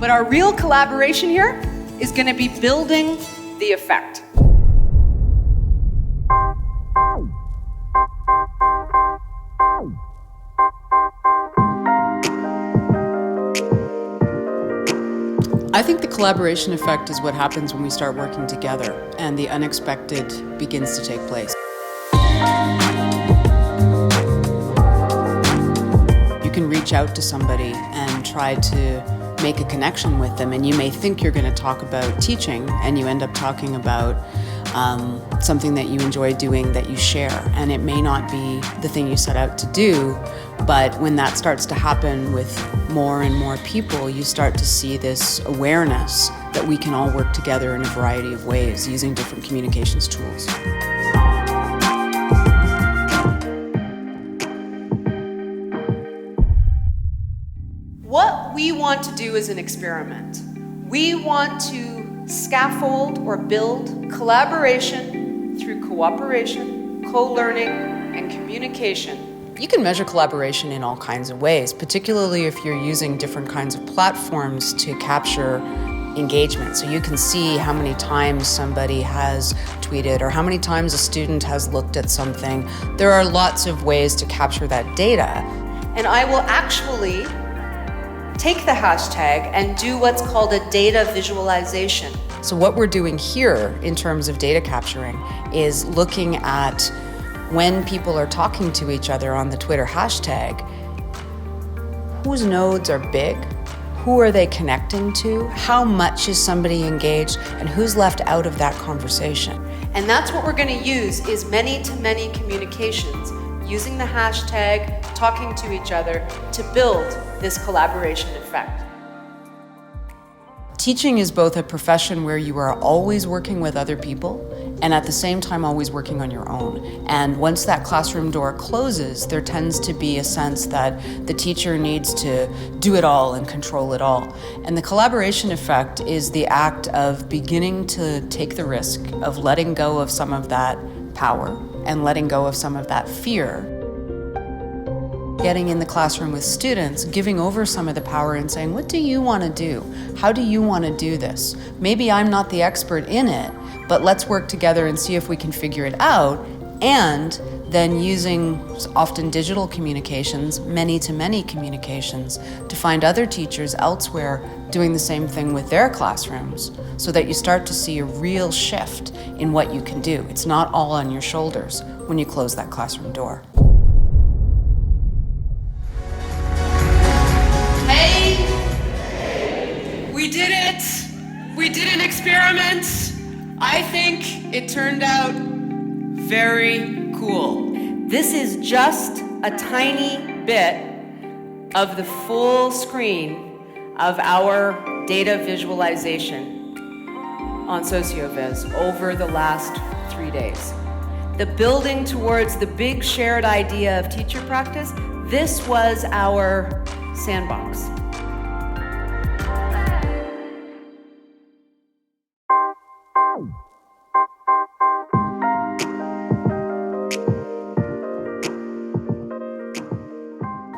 But our real collaboration here is going to be building the effect. I think the collaboration effect is what happens when we start working together and the unexpected begins to take place. You can reach out to somebody and try to make a connection with them, and you may think you're going to talk about teaching and you end up talking about something that you enjoy doing that you share, and it may not be the thing you set out to do, but when that starts to happen with more and more people, you start to see this awareness that we can all work together in a variety of ways using different communications tools. What we want to do is an experiment. We want to scaffold or build collaboration through cooperation, co-learning, and communication. You can measure collaboration in all kinds of ways, particularly if you're using different kinds of platforms to capture engagement. So you can see how many times somebody has tweeted or how many times a student has looked at something. There are lots of ways to capture that data. And I will actually take the hashtag and do what's called a data visualization. So what we're doing here in terms of data capturing is looking at when people are talking to each other on the Twitter hashtag, whose nodes are big, who are they connecting to, how much is somebody engaged, and who's left out of that conversation. And that's what we're going to use is many-to-many communications, using the hashtag, talking to each other to build this collaboration effect. Teaching is both a profession where you are always working with other people and at the same time always working on your own. And once that classroom door closes, there tends to be a sense that the teacher needs to do it all and control it all. And the collaboration effect is the act of beginning to take the risk of letting go of some of that power and letting go of some of that fear. Getting in the classroom with students, giving over some of the power and saying, what do you want to do? How do you want to do this? Maybe I'm not the expert in it, but let's work together and see if we can figure it out. And then using often digital communications, many-to-many communications, to find other teachers elsewhere doing the same thing with their classrooms so that you start to see a real shift in what you can do. It's not all on your shoulders when you close that classroom door. We did it! We did an experiment! I think it turned out very cool. This is just a tiny bit of the full screen of our data visualization on SocioViz over the last 3 days. The building towards the big shared idea of teacher practice, this was our sandbox.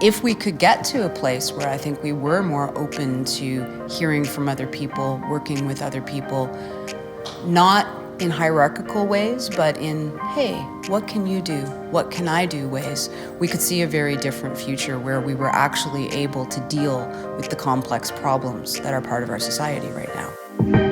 If we could get to a place where I think we were more open to hearing from other people, working with other people, not in hierarchical ways, but in, hey, what can you do? What can I do ways, we could see a very different future where we were actually able to deal with the complex problems that are part of our society right now.